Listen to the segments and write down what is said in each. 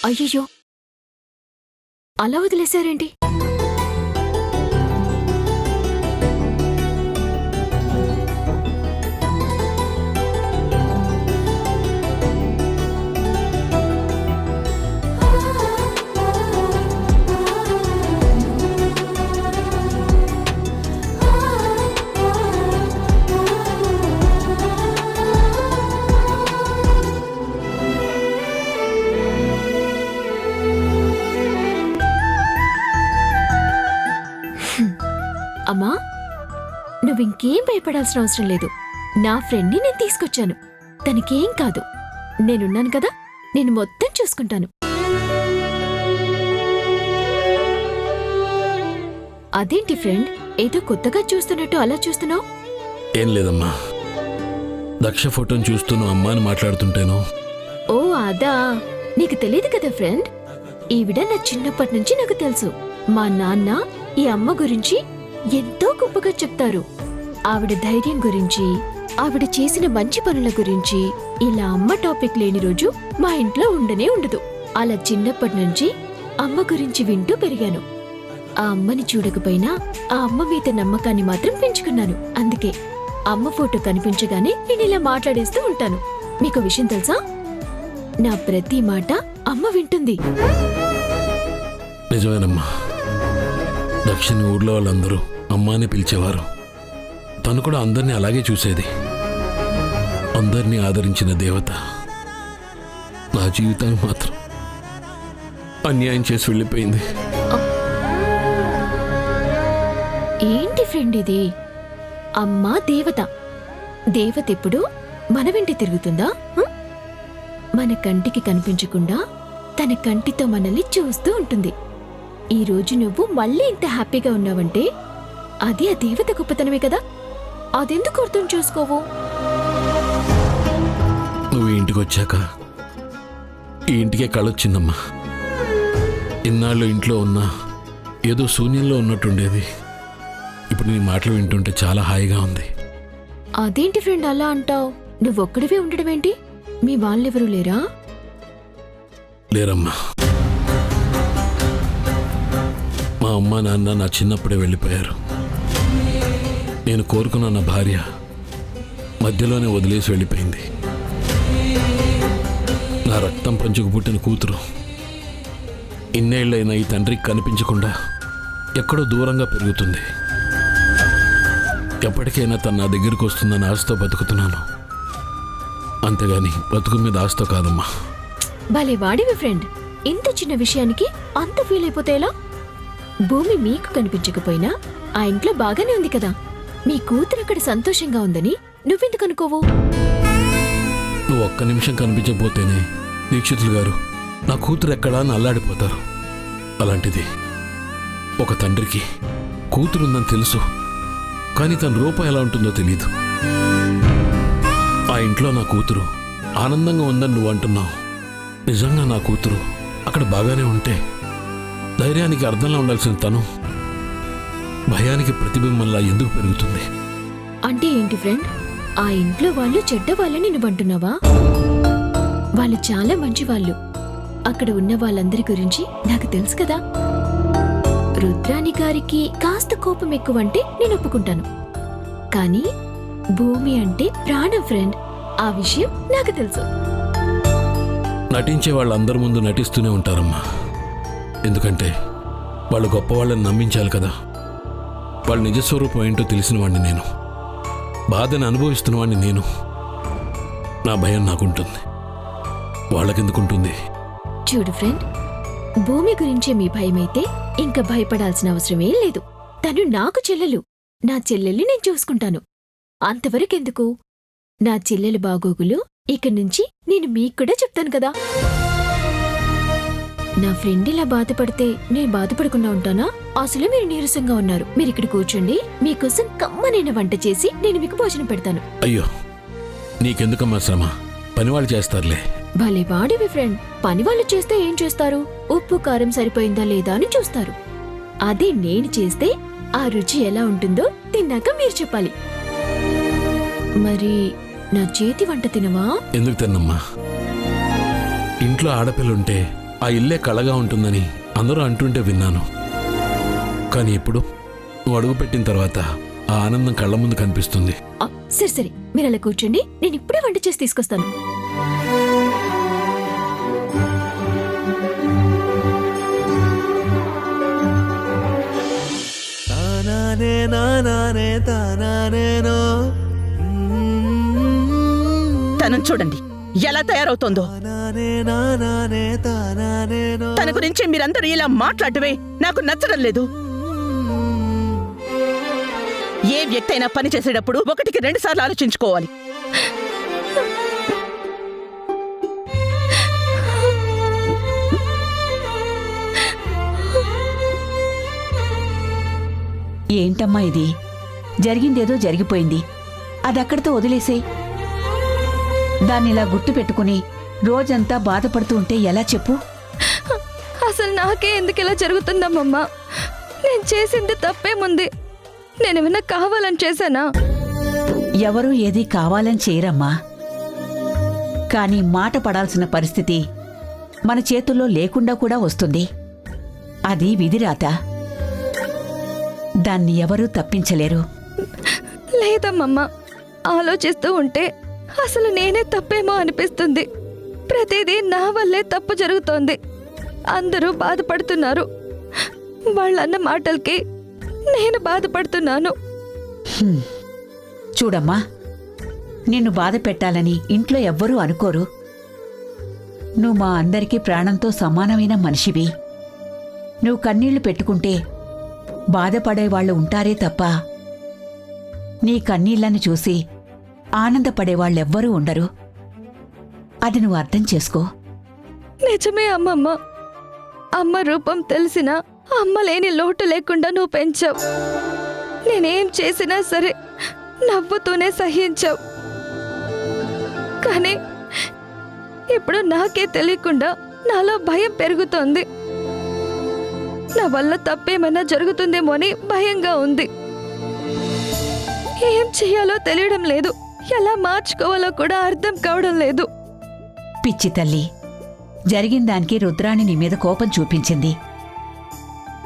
అయ్యయ్యో, అలా వదిలేశారేంటి? అమ్మా, నువ్వింకేం భయపడాల్సిన అవసరం లేదు. నా ఫ్రెండ్ని నేను తీసుకొచ్చాను. తనకేం కాదు. నేనున్నాను కదా, నేను మొత్తం చూసుకుంటాను. అదేంటి ఫ్రెండ్, ఏదో కొత్తగా చూస్తున్నట్టు అలా చూస్తున్నావు? ఏం లేదమ్మా, దక్ష ఫోటోని చూస్తూను అమ్మా అని మాట్లాడుతుంటేను. ఓ అదా, నీకు తెలియదు కదా ఫ్రెండ్, ఈవిడ నా చిన్నప్పటి నుంచి నాకు తెలుసు. మా నాన్న ఈ అమ్మ గురించి ఎంతో గొప్పగా చెప్తారు. ఆవిడ ధైర్యం గురించి, ఆవిడ చేసిన మంచి పనుల గురించి ఇలా అమ్మ టాపిక్ లేని రోజు మా ఇంట్లో ఉండనే ఉండదు. అలా చిన్నప్పటి నుంచి అమ్మ గురించి వింటూ పెరిగాను. ఆ అమ్మని చూడకపోయినా ఆ అమ్మ మీద నమ్మకాన్ని మాత్రం పెంచుకున్నాను. అందుకే అమ్మ ఫోటో కనిపించగానే నేను ఇలా మాట్లాడేస్తూ ఉంటాను. మీకు విషయం తెలుసా, నా ప్రతి మాట అమ్మ వింటుంది. నిజమేనమ్మా, దక్షిణ ఊర్లో వాళ్ళందరూ అమ్మాని పిలిచేవారు. తను కూడా అందరినీ అలాగే చూసేది. అందరినీ ఆదరించిన దేవత నా జీవితాన్ని మాత్రం అన్యాయం చేసి వెళ్ళిపోయింది. ఏంటి ఫ్రెండ్ ఇది? అమ్మా దేవత. దేవత ఎప్పుడు మన వెంట తిరుగుతుందా? మన కంటికి కనిపించకుండా తన కంటితో మనల్ని చూస్తూ ఉంటుంది. ఈ రోజు నువ్వు మళ్ళీ ఇంత హ్యాపీగా ఉన్నావంటే అది ఆ దేవత గొప్పతనమే కదా. అదెందుకు అర్థం చేసుకోవు? నువ్వు ఇంటికి వచ్చాక ఈ ఇంటికే కళొచ్చిందమ్మా. ఇన్నాళ్ళు ఇంట్లో ఉన్నా ఏదో శూన్యంలో ఉన్నట్టుండేది. ఇప్పుడు నీ మాటలు వింటుంటే చాలా హాయిగా ఉంది. అదేంటి ఫ్రెండ్ అలా అంటావు? నువ్వొక్కడివే ఉండడం ఏంటి? మీ వాళ్ళెవరూ లేరా? లేరమ్మా, మా అమ్మ నాన్న నా చిన్నప్పుడే వెళ్ళిపోయారు. నేను కోరుకున్న నా భార్య మధ్యలోనే వదిలేసి వెళ్ళిపోయింది. నా రక్తం పంచుకు పుట్టిన కూతురు ఇన్నేళ్లైనా ఈ తండ్రికి కనిపించకుండా ఎక్కడో దూరంగా పెరుగుతుంది. ఎప్పటికైనా తను నా దగ్గరికి వస్తుందని ఆశతో బతుకుతున్నాను. అంతేగాని బతుకు మీద ఆశతో కాదమ్మా. భలే వాడివి ఫ్రెండ్, ఇంత చిన్న విషయానికి అంత ఫీల్ అయిపోతే ఎలా? భూమి మీకు కనిపించకపోయినా ఆ ఇంట్లో బాగానే ఉంది కదా. మీ కూతురు అక్కడ సంతోషంగా ఉందని నువ్వెందుకు అనుకోవు? నువ్వు ఒక్క నిమిషం కనిపించకపోతేనే దీక్షితులు గారు నా కూతురు ఎక్కడా అని అల్లాడిపోతారు. అలాంటిది ఒక తండ్రికి కూతురుందని తెలుసు, కానీ తన రూపం ఎలా ఉంటుందో తెలీదు. ఆ ఇంట్లో నా కూతురు ఆనందంగా ఉందని నువ్వు అంటున్నావు. నిజంగా నా కూతురు అక్కడ బాగానే ఉంటే ధైర్యానికి అర్థంలో ఉండాల్సిన తను భయానికి ప్రతిబింబంలా ఎందుకు పెరుగుతుంది? అంటే ఏంటి ఫ్రెండ్, ఆ ఇంట్లో వాళ్ళు చెడ్డ వాళ్ళని నువ్వు అంటున్నావా? వాళ్ళు చాలా మంచివాళ్ళు. అక్కడ ఉన్న వాళ్ళందరి గురించి నాకు తెలుసు కదా. రుద్రాణి గారికి కాస్త కోపం ఎక్కువంటే నేను ఒప్పుకుంటాను. కానీ భూమి అంటే ప్రాణం ఫ్రెండ్, ఆ విషయం నాకు తెలుసు. నటించే వాళ్ళందరి ముందు నటిస్తూనే ఉంటారమ్మా. ఎందుకంటే వాళ్ళు గొప్పవాళ్ళని నమ్మించాలి కదా. వాళ్ళ నిజస్వరూపం ఏంటో తెలిసిన వాడిని నేను, బాధను అనుభవిస్తున్న వాడిని నేను. నా భయం నాకుంటుంది, వాళ్ళకెందుకుంటుంది? చూడు ఫ్రెండ్, భూమి గురించే మీ భయమైతే ఇంకా భయపడాల్సిన అవసరమే లేదు. తను నాకు చెల్లెలు. నా చెల్లెల్ని నేను చూసుకుంటాను. అంతవరకెందుకు? నా చెల్లెలు బాగోగులు ఇక నుంచి నేను మీకు కూడా చెప్తాను కదా. నా ఫ్రెండ్ ఇలా బాధపడితే నేను బాధపడకుండా ఉంటానా? అసలు మీరు నీరసంగా ఉన్నారు. మీరు ఇక్కడ కూర్చోండి, మీకోసం కమ్మనైన వంట చేసి నేను మీకు భోజనం పెడతాను. అయ్యో, నీకెందుకమ్మా శ్రమ, పనివాళ్ళు చేస్తారులే. భలే వాడివి ఫ్రెండ్. పనివాళ్ళు చేస్తే ఏం చేస్తారు? ఉప్పు కారం సరిపోయిందా లేదా అని చూస్తారు. అదే నేను చేస్తే ఆ రుచి ఎలా ఉంటుందో తిన్నాక మీరు చెప్పాలి. మరి నా చేతి వంట తినవా? ఎందుకు తిన్నమ్మా? ఇంట్లో ఆడపిల్లుంటే ఆ ఇల్లే కళగా ఉంటుందని అందరూ అంటుంటే విన్నాను. కానీ ఇప్పుడు నువ్వు అడుగుపెట్టిన తర్వాత ఆ ఆనందం కళ్ళ ముందు కనిపిస్తుంది. సరే సరే, మీరు అలా కూర్చోండి, నేను ఇప్పుడే వంట చేసి తీసుకొస్తాను. తనను చూడండి ఎలా తయారవుతోందో. తన గురించి మీరందరూ ఇలా మాట్లాడటమే నాకు నచ్చడం లేదు. ఏ వ్యక్తి అయినా పని చేసేటప్పుడు 1కి 2 సార్లు ఆలోచించుకోవాలి. ఏంటమ్మా ఇది? జరిగిందేదో జరిగిపోయింది, అదక్కడితో వదిలేసే. దాన్నిలా గుర్తు పెట్టుకుని రోజంతా బాధపడుతూ ఉంటే ఎలా చెప్పు? అసలు నాకే ఎందుకు ఇలా జరుగుతుందమ్మమ్మా? నేను చేసింది తప్పేముంది? నేనేమన్నా కావాలని చేశానా? ఎవరూ ఏదీ కావాలని చేయరమ్మా. కానీ మాట పడాల్సిన పరిస్థితి మన చేతుల్లో లేకుండా కూడా వస్తుంది. అది విధిరాత. దాన్ని ఎవరూ తప్పించలేరు. లేదమ్మమ్మ, ఆలోచిస్తూ ఉంటే అసలు నేనే తప్పేమో అనిపిస్తుంది. ప్రతిదీ నా వల్లే తప్పు జరుగుతోంది. అందరూ బాధపడుతున్నారు. వాళ్ళన్న మాటలకి నేను బాధపడుతున్నాను. చూడమ్మా, నిన్ను బాధ పెట్టాలని ఇంట్లో ఎవ్వరూ అనుకోరు. నువ్వు మా అందరికీ ప్రాణంతో సమానమైన మనిషివి. నువ్వు కన్నీళ్లు పెట్టుకుంటే బాధపడేవాళ్లు ఉంటారే తప్ప నీ కన్నీళ్లను చూసి ఆనందపడేవాళ్ళెవ్వరూ ఉండరు. అది నువ్వు అర్థం చేసుకో. నిజమే అమ్మమ్మ. అమ్మ రూపం తెలిసినా అమ్మ లేని లోటు లేకుండా నువ్వు పెంచావు. నేనేం చేసినా సరే నవ్వుతూనే సహించావు. కానీ ఇప్పుడు నాకే తెలియకుండా నాలో భయం పెరుగుతోంది. నా వల్ల తప్పేమైనా జరుగుతుందేమో అని భయంగా ఉంది. ఏం చెయ్యాలో తెలియడం లేదు. ఎలా మార్చుకోవాలో కూడా అర్థం కావడం లేదు. పిచ్చి తల్లి, జరిగిందానికి రుద్రాణి నీ మీద కోపం చూపించింది.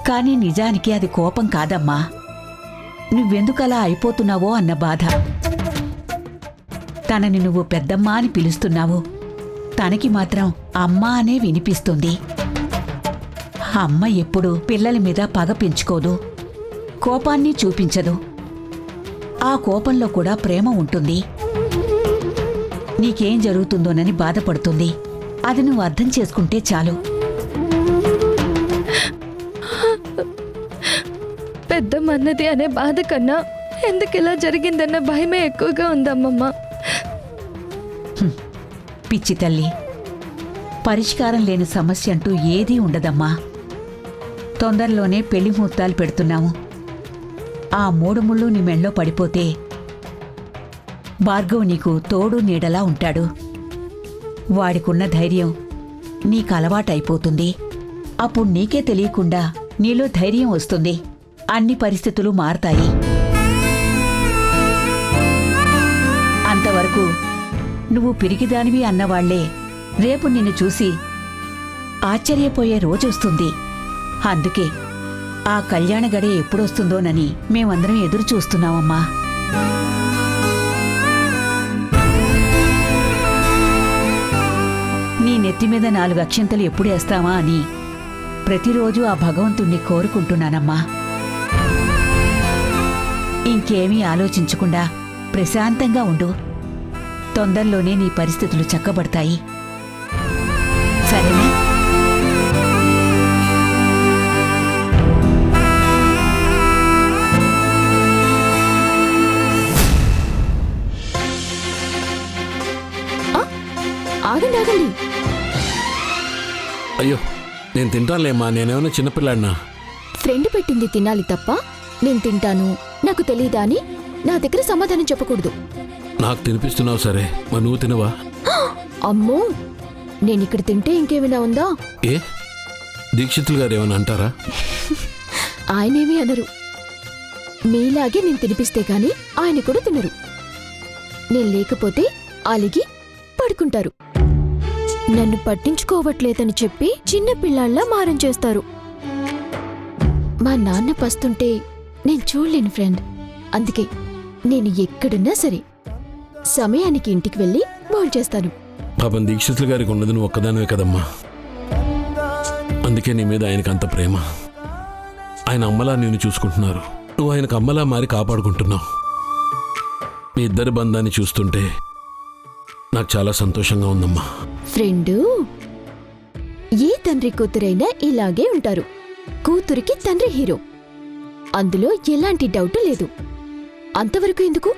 కానీ నిజానికి అది కోపం కాదమ్మా. నువ్వెందుకలా అయిపోతున్నావో అన్న బాధ. తనని నువ్వు పెద్దమ్మా అని పిలుస్తున్నావు, తనకి మాత్రం అమ్మా అనే వినిపిస్తుంది. అమ్మ ఎప్పుడూ పిల్లల మీద పగ పెంచుకోదు, కోపాన్ని చూపించదు. ఆ కోపంలో కూడా ప్రేమ ఉంటుంది. నీకేం జరుగుతుందోనని బాధపడుతుంది. అది నువ్వు అర్థం చేసుకుంటే చాలు. పెద్దమ్మన్నది అనే బాధ కన్నా ఎందుకిలా జరిగిందన్న భయమే ఎక్కువగా ఉందమ్మమ్మ. పిచ్చి తల్లి, పరిష్కారం లేని సమస్య అంటూ ఏదీ ఉండదమ్మా. తొందరలోనే పెళ్లి ముహూర్తాలు పెడుతున్నాము. ఆ 3 ముళ్ళు నీ మెళ్ళో పడిపోతే భార్గవ్ నీకు తోడు నీడలా ఉంటాడు. వాడికున్న ధైర్యం నీకు అలవాటైపోతుంది. అప్పుడు నీకే తెలియకుండా నీలో ధైర్యం వస్తుంది. అన్ని పరిస్థితులు మారతాయి. అంతవరకు నువ్వు పిరికిదానివి అన్నవాళ్లే రేపు నిన్ను చూసి ఆశ్చర్యపోయే రోజొస్తుంది. అందుకే ఆ కళ్యాణ గడే ఎప్పుడొస్తుందోనని మేమందరం ఎదురు చూస్తున్నామమ్మా. నీ నెత్తిమీద 4 అక్షింతలు ఎప్పుడేస్తావా అని ప్రతిరోజు ఆ భగవంతుణ్ణి కోరుకుంటున్నానమ్మా. ఇంకేమీ ఆలోచించకుండా ప్రశాంతంగా ఉండు. తొందరలోనే నీ పరిస్థితులు చక్కబడతాయి. సరేనా? ఆగండి ఆగండి. అయ్యో, నేను తింటానులేమ్మా. నేనేమైనా చిన్నపిల్లాడినా? ఫ్రెండ్ పెట్టింది తినాలి తప్ప నేను తింటాను, నాకు తెలీదా అని నా దగ్గర సమాధానం చెప్పకూడదు. నాకు తినిపిస్తున్నావు సరే, మరి నువ్వు తినవా? అమ్మో, నేనిక్కడ తింటే ఇంకేమైనా ఉందా? ఏ దీక్షితులు గారు ఏమైనా అంటారా? ఆయనేమీ అనరు. మీలాగే నేను తినిపిస్తే గాని ఆయన కూడా తినరు. నేను లేకపోతే అలిగి పడుకుంటారు. నన్ను పట్టించుకోవట్లేదని చెప్పి చిన్న పిల్లాళ్ళ మారం చేస్తారు. మా నాన్న పస్తుంటే నేను చూడలేను ఫ్రెండ్. అందుకే నేను ఎక్కడున్నా సరే సమయానికి ఇంటికి వెళ్ళి భోంచేస్తాను. పాపం దీక్షితులు గారికి ఉన్నది నువ్వు ఒక్కదానివే కదమ్మా. అందుకే నీ మీద ఆయనకు అంత ప్రేమ. ఆయన అమ్మలా నిన్ను చూసుకుంటున్నారు, నువ్వు ఆయనకు అమ్మలా మారి కాపాడుకుంటున్నావు. మీ ఇద్దరి బంధాన్ని చూస్తుంటే నాకు చాలా సంతోషంగా ఉందమ్మా. ఫ్రెండు, ఏ తండ్రి కూతురైనా ఇలాగే ఉంటారు. కూతురికి తండ్రి హీరో, అందులో ఎలాంటి డౌట్ లేదు. అంతవరకు ఎందుకు,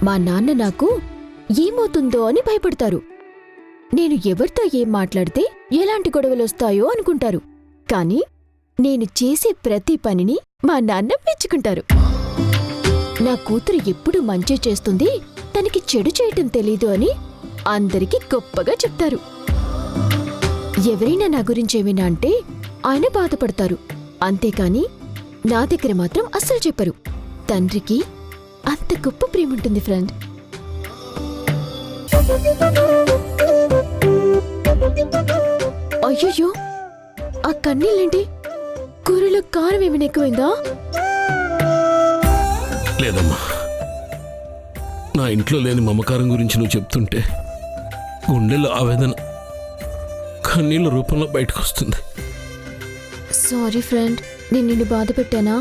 మా నాన్న నాకు ఏమవుతుందో అని భయపడతారు. నేను ఎవరితో ఏం మాట్లాడితే ఎలాంటి గొడవలొస్తాయో అనుకుంటారు. కానీ నేను చేసే ప్రతి పనిని మా నాన్న మెచ్చుకుంటారు. నా కూతురు ఎప్పుడు మంచి చేస్తుంది, తనకి చెడు చేయటం తెలీదు అని అందరికీ గొప్పగా చెప్తారు. ఎవరైనా నా గురించేమైనా అంటే ఆయన బాధపడతారు. అంతేకాని నా దగ్గర మాత్రం అస్సలు చెప్పరు. తండ్రికి అంత గొప్ప ప్రేముంటుంది ఫ్రెండ్. అయ్యయ్యో, ఆ కన్నీళ్ళేంటి? కూరలో కారం ఏమైనా ఎక్కువైందా? లేదమ్మా, నా ఇంట్లో లేని మమకారం గురించి నువ్వు చెప్తుంటే గుండెల్లో ఆవేదన కన్నీళ్ళ రూపంలో బయటకు వస్తుంది. సారీ ఫ్రెండ్, నేను నిన్ను బాధ పెట్టానా?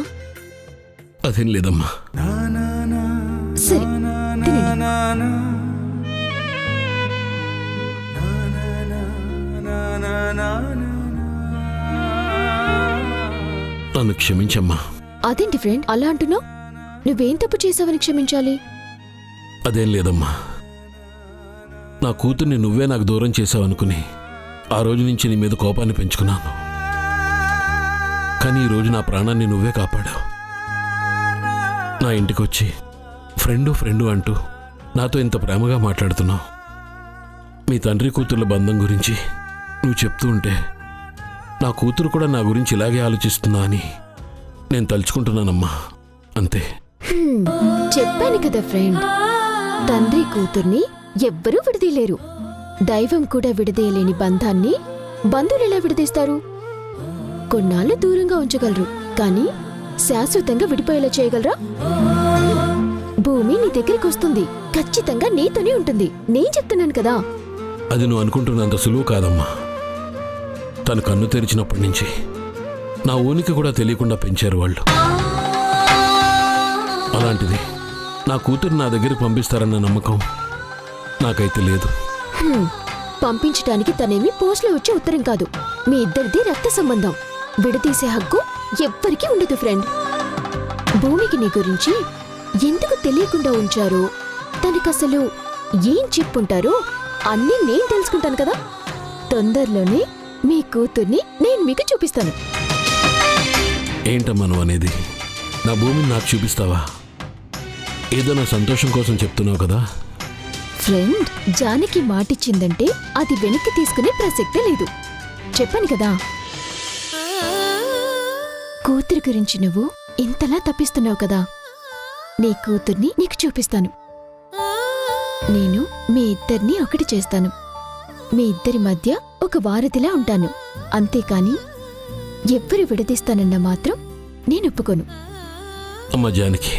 అదేం లేదమ్మా. సరే, తినండి. నన్ను క్షమించమ్మా. అదేంటి ఫ్రెండ్ అలా అంటున్నావు? నువ్వేం తప్పు చేసావని క్షమించాలి? అదేం లేదమ్మా, నా కూతుర్ని నువ్వే నాకు దూరం చేసావనుకుని ఆ రోజు నుంచి నీ మీద కోపాన్ని పెంచుకున్నాను. కానీ ఈరోజు నా ప్రాణాన్ని నువ్వే కాపాడావు. నా ఇంటికొచ్చి ఫ్రెండు ఫ్రెండు అంటూ నాతో ఇంత ప్రేమగా మాట్లాడుతున్నావు. మీ తండ్రి కూతుర్ల బంధం గురించి నువ్వు చెప్తూ ఉంటే నా కూతురు కూడా నా గురించి ఇలాగే ఆలోచిస్తుందా అని నేను తలుచుకుంటున్నానమ్మా. అంతే. చెప్పాను కదా ఫ్రెండ్, తండ్రి కూతుర్ని ఎవ్వరూ విడదీయలేరు. దైవం కూడా విడదీయలేని బంధాన్ని బంధువులెలా విడదీస్తారు? కొన్నాళ్ళు దూరంగా ఉంచగలరు, కానీ శాశ్వతంగా విడిపోయేలా చేయగలరా? భూమి నీ దగ్గరికి వస్తుంది, ఖచ్చితంగా నీతోనే ఉంటుంది. నేను చెప్తున్నాను కదా. అది నువ్వు అనుకుంటున్నంత సులువు కాదమ్మా. తను కన్ను తెరిచినప్పటి నుంచి నా ఊనికి కూడా తెలియకుండా పెంచారు వాళ్ళు. అలాంటిది నా కూతురు నా దగ్గరికి పంపిస్తారన్న నమ్మకం నాకైతే లేదు. పంపించటానికి తనేమి పోస్ట్లో వచ్చే ఉత్తరం కాదు. మీ ఇద్దరిది రక్త సంబంధం. విడదీసే హక్కు ఎవ్వరికీ ఉండదు ఫ్రెండ్. భూమికి నీ గురించి ఎందుకు తెలియకుండా ఉంచారో, తనకసలు ఏం చెప్పుంటారో అన్నీ నేను తెలుసుకుంటాను కదా. తొందరలోనే మీ కూతుర్ని నేను మీకు చూపిస్తాను. ఏంటమ్మా నువ్వు అనేది? నా భూమిని నాకు చూపిస్తావా? ఏదో నా సంతోషం కోసం చెప్తున్నావు కదా. ఫ్రెండ్, జానకి మాటిచ్చిందంటే అది వెనక్కి తీసుకునే ప్రసక్తే లేదు. చెప్పాను కదా. కూతురు గురించి నువ్వు ఇంతలా తప్పిస్తున్నావు కదా. నీ కూతుర్ని నీకు చూపిస్తాను. నేను మీ ఇద్దరిని ఒకటి చేస్తాను. మీ ఇద్దరి మధ్య ఒక వారధిలా ఉంటాను. అంతేకాని ఎవ్వరు విడదీస్తానన్నా మాత్రం నేను ఒప్పుకోను. అమ్మ జానకి,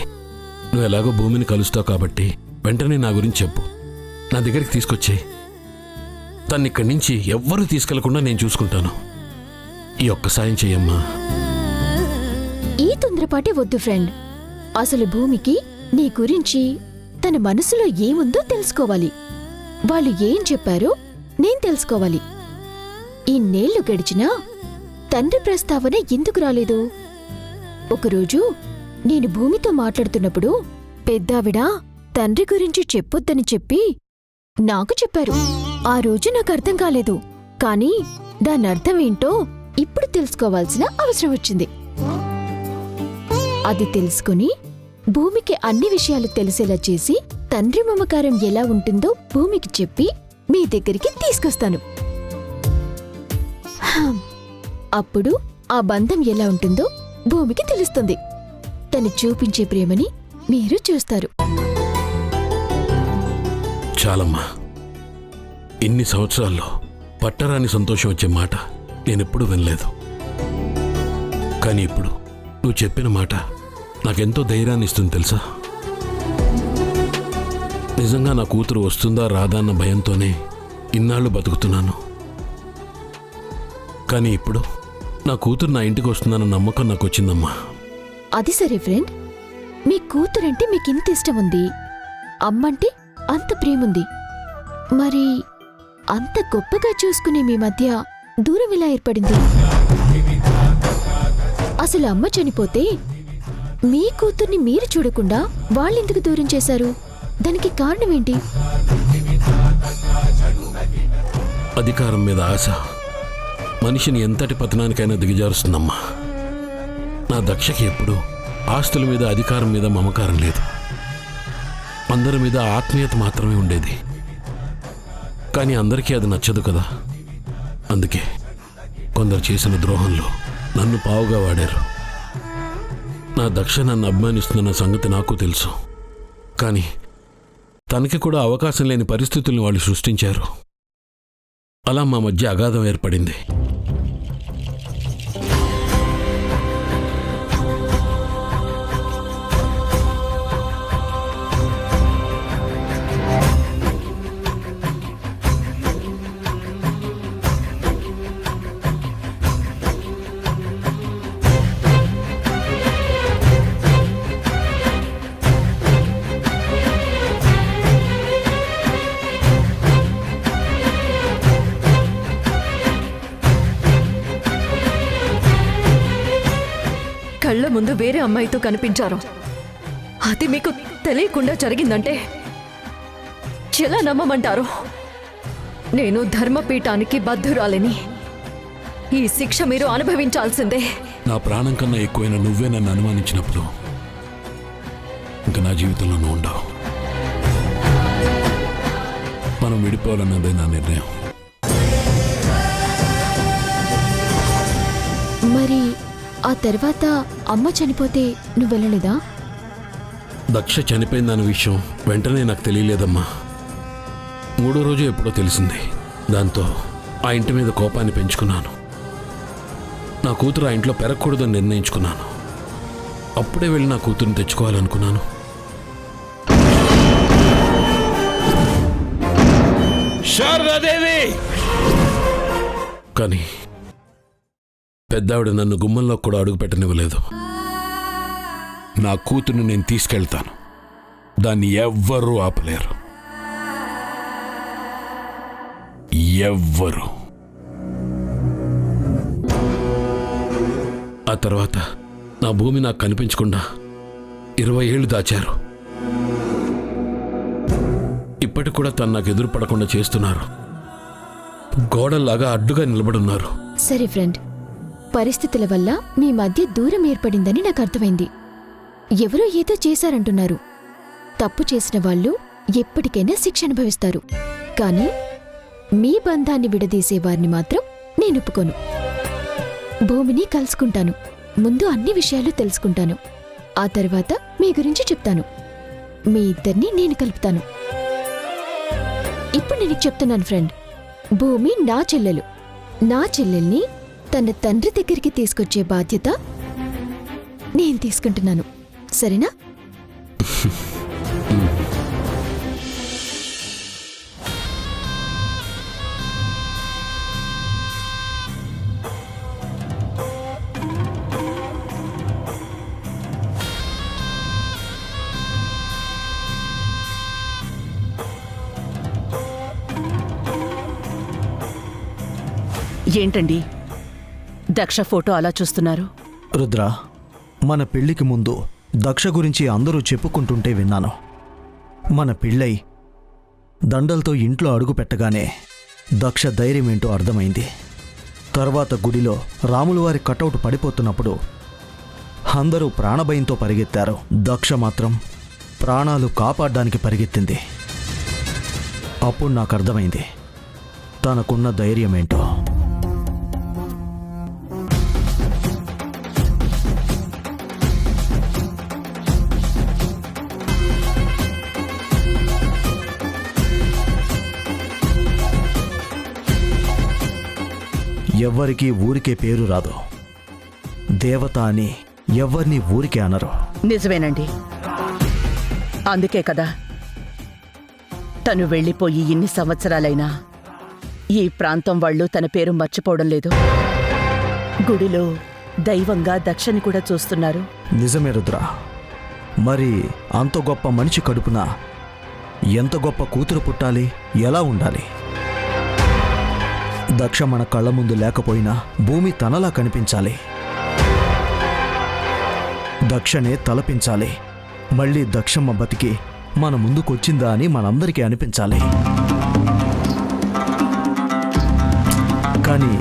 నువ్వు ఎలాగో భూమిని కలుస్తావు కాబట్టి వెంటనే నా గురించి చెప్పు. నా దగ్గరికి తీసుకొచ్చేయి. తన్ని ఇక్కడి నుంచి ఎవ్వరూ తీసుకెళ్లకుండా నేను చూసుకుంటాను. ఈ ఒక్క సాయం చెయ్యమ్మా. ఈ తొందరపాటే వద్దు ఫ్రెండ్. అసలు భూమికి నీ గురించి తన మనసులో ఏముందో తెలుసుకోవాలి. వాళ్ళు ఏం చెప్పారో నేను తెలుసుకోవాలి. ఇన్నేళ్లు గడిచినా తండ్రి ప్రస్తావన ఎందుకు రాలేదు? ఒకరోజు నేను భూమితో మాట్లాడుతున్నప్పుడు పెద్దావిడ తండ్రి గురించి చెప్పొద్దని చెప్పి నాకు చెప్పారు. ఆ రోజు నాకు అర్థం కాలేదు, కానీ దానర్థమేంటో ఇప్పుడు తెలుసుకోవాల్సిన అవసరం వచ్చింది. అది తెలుసుకుని భూమికి అన్ని విషయాలు తెలిసేలా చేసి తండ్రి మమకారం ఎలా ఉంటుందో భూమికి చెప్పి మీ దగ్గరికి తీసుకొస్తాను. అప్పుడు ఆ బంధం ఎలా ఉంటుందో భూమికి తెలుస్తుంది. తను చూపించే ప్రేమని మీరు చూస్తారు. చాలమ్మా, ఇన్ని సంవత్సరాల్లో పట్టరాని సంతోషం వచ్చే మాట నేనెప్పుడూ వినలేదు. కానీ ఇప్పుడు నువ్వు చెప్పిన మాట నాకెంతో ధైర్యాన్ని ఇస్తుంది తెలుసా. నిజంగా నా కూతురు వస్తుందా రాదా అన్న భయంతోనే ఇన్నాళ్ళు బతుకుతున్నాను. కానీ ఇప్పుడు నా కూతురు నా ఇంటికి వస్తుందన్న నమ్మకం నాకు వచ్చిందమ్మా. అది సరే ఫ్రెండ్, మీ కూతురంటే మీకింత ఇష్టం ఉంది, అమ్మంటే అంత ప్రేముంది, మరి అంత గొప్పగా చూసుకునే మీ మధ్య దూరం ఎలా ఏర్పడింది? అసలు అమ్మ చనిపోతే మీ కూతుర్ని మీరు చూడకుండా వాళ్ళెందుకు దూరం చేశారు? దానికి కారణమేంటి? అధికారం మీద ఆశ మనిషిని ఎంతటి పతనానికైనా దిగజారుస్తుందమ్మా. నా దక్షకి ఎప్పుడు ఆస్తుల మీద అధికారం మీద మమకారం లేదు. అందరి మీద ఆత్మీయత మాత్రమే ఉండేది. కానీ అందరికీ అది నచ్చదు కదా. అందుకే కొందరు చేసిన ద్రోహంలో నన్ను పావుగా వాడారు. నా దక్ష నన్ను అభిమానిస్తున్న సంగతి నాకు తెలుసు. కానీ తనకి కూడా అవకాశం లేని పరిస్థితుల్ని వాళ్ళు సృష్టించారు. అలా మా మధ్య అగాధం ఏర్పడింది. కళ్ళ ముందు వేరే అమ్మాయితో కనిపించారు. అది మీకు తెలియకుండా జరిగిందంటే ఎలా నమ్మమంటారు? నేను ధర్మపీఠానికి బద్ధురాలిని. ఈ శిక్ష మీరు అనుభవించాల్సిందే. నా ప్రాణం కన్నా ఎక్కువైన నువ్వే నన్ను అనుమానించినప్పుడు ఇంకా నా జీవితంలో నువ్వు ఉండవు. మనం విడిపోవాలన్నదే నా నిర్ణయం. మరి ఆ తర్వాత అమ్మ చనిపోతే నువ్వు వెళ్ళలేదా? దక్ష చనిపోయిందన్న విషయం వెంటనే నాకు తెలియలేదమ్మా. 3వ రోజు ఎప్పుడో తెలిసింది. దాంతో ఆ ఇంటి మీద కోపాన్ని పెంచుకున్నాను. నా కూతురు ఆ ఇంట్లో పెరగకూడదని నిర్ణయించుకున్నాను. అప్పుడే వెళ్ళి నా కూతురుని తెచ్చుకోవాలనుకున్నాను. శారదాదేవి! కానీ పెద్దావిడ నన్ను గుమ్మంలో కూడా అడుగు పెట్టనివ్వలేదు. నా కూతుర్ని నేను తీసుకెళ్తాను, దాన్ని ఎవ్వరూ ఆపలేరు. ఎవ్వరు. ఆ తర్వాత నా భూమి నాకు కనిపించకుండా 20 ఏళ్ళు దాచారు. ఇప్పటికి కూడా తను నాకు ఎదురు పడకుండా చేస్తున్నారు. గోడల్లాగా అడ్డుగా నిలబడున్నారు. సరే ఫ్రెండ్, పరిస్థితుల వల్ల మీ మధ్య దూరం ఏర్పడిందని నాకు అర్థమైంది. ఎవరో ఏదో చేశారంటున్నారు. తప్పు చేసిన వాళ్ళు ఎప్పటికైనా శిక్ష అనుభవిస్తారు. కానీ మీ బంధాన్ని విడదీసే వారిని మాత్రం నేను ఒప్పుకోను. భూమిని కలుసుకుంటాను. ముందు అన్ని విషయాలు తెలుసుకుంటాను. ఆ తర్వాత మీ గురించి చెప్తాను. మీ ఇద్దరిని నేను కలుపుతాను. ఇప్పుడు నేను చెప్తున్నాను ఫ్రెండ్, భూమి నా చెల్లెలు. నా చెల్లెల్ని తన తండ్రి దగ్గరికి తీసుకొచ్చే బాధ్యత నేను తీసుకుంటున్నాను. సరేనా? ఏంటండి దక్ష ఫోటో అలా చూస్తున్నారు? రుద్ర, మన పెళ్లికి ముందు దక్ష గురించి అందరూ చెప్పుకుంటుంటే విన్నాను. మన పెళ్ళై దండలతో ఇంట్లో అడుగు పెట్టగానే దక్ష ధైర్యమేంటో అర్థమైంది. తర్వాత గుడిలో రాములవారి కటౌట్ పడిపోతున్నప్పుడు అందరూ ప్రాణభయంతో పరిగెత్తారు. దక్ష మాత్రం ప్రాణాలు కాపాడడానికి పరిగెత్తింది. అప్పుడు నాకు అర్థమైంది తనకున్న ధైర్యమేంటో. ఎవ్వరికీ ఊరికే పేరు రాదు. దేవత అని ఎవ్వరినీ ఊరికే అనరు. నిజమేనండి. అందుకే కదా తను వెళ్ళిపోయి ఇన్ని సంవత్సరాలైనా ఈ ప్రాంతం వాళ్ళు తన పేరు మర్చిపోవడం లేదు. గుడిలో దైవంగా దక్షని కూడా చూస్తున్నారు. నిజమే రుద్ర. మరి అంత గొప్ప మనిషి కడుపున ఎంత గొప్ప కూతురు పుట్టాలి, ఎలా ఉండాలి? దక్ష మన కళ్ళ ముందు లేకపోయినా భూమి తనలా కనిపించాలి. దక్షనే తలపించాలి. మళ్ళీ దక్షమ్మ బతికి మన ముందుకొచ్చిందా అని మనందరికీ అనిపించాలి. కానీ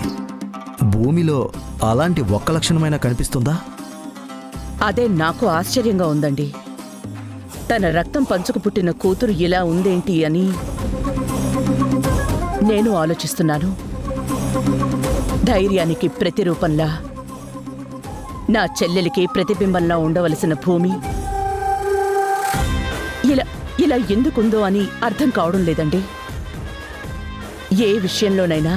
భూమిలో అలాంటి ఒక్క లక్షణమైనా కనిపిస్తుందా? అదే నాకు ఆశ్చర్యంగా ఉందండి. తన రక్తం పంచుకు పుట్టిన కూతురు ఇలా ఉందేంటి అని నేను ఆలోచిస్తున్నాను. ధైర్యానికి ప్రతిరూపంలా, నా చెల్లెలికి ప్రతిబింబంలా ఉండవలసిన భూమి ఇలా ఎందుకుందో అని అర్థం కావడం లేదండి. ఏ విషయంలోనైనా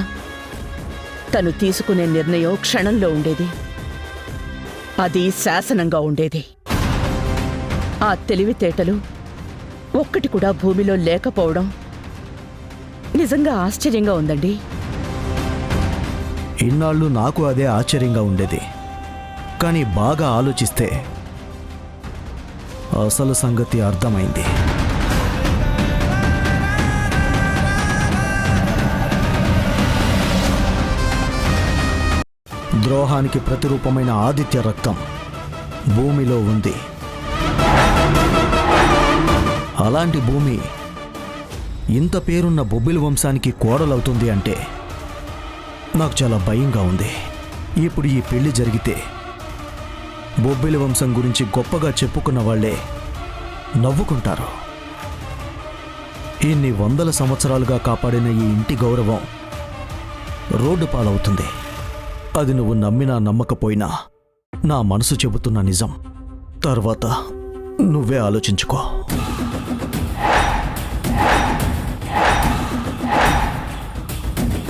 తను తీసుకునే నిర్ణయం క్షణంలో ఉండేది. అది శాసనంగా ఉండేది. ఆ తెలివితేటలు ఒక్కటి కూడా భూమిలో లేకపోవడం నిజంగా ఆశ్చర్యంగా ఉందండి. ఇన్నాళ్ళు నాకు అదే ఆశ్చర్యంగా ఉండేది. కానీ బాగా ఆలోచిస్తే అసలు సంగతి అర్థమైంది. ద్రోహానికి ప్రతిరూపమైన ఆదిత్య రక్తం భూమిలో ఉంది. అలాంటి భూమి ఇంత పేరున్న బొబ్బిలి వంశానికి కోడలవుతుంది అంటే నాకు చాలా భయంగా ఉంది. ఇప్పుడు ఈ పెళ్లి జరిగితే బొబ్బిలి వంశం గురించి గొప్పగా చెప్పుకున్న వాళ్లే నవ్వుకుంటారు. ఇన్ని వందల సంవత్సరాలుగా కాపాడిన ఈ ఇంటి గౌరవం రోడ్డు పాలవుతుంది. అది నువ్వు నమ్మినా నమ్మకపోయినా నా మనసు చెబుతున్న నిజం. తర్వాత నువ్వే ఆలోచించుకో.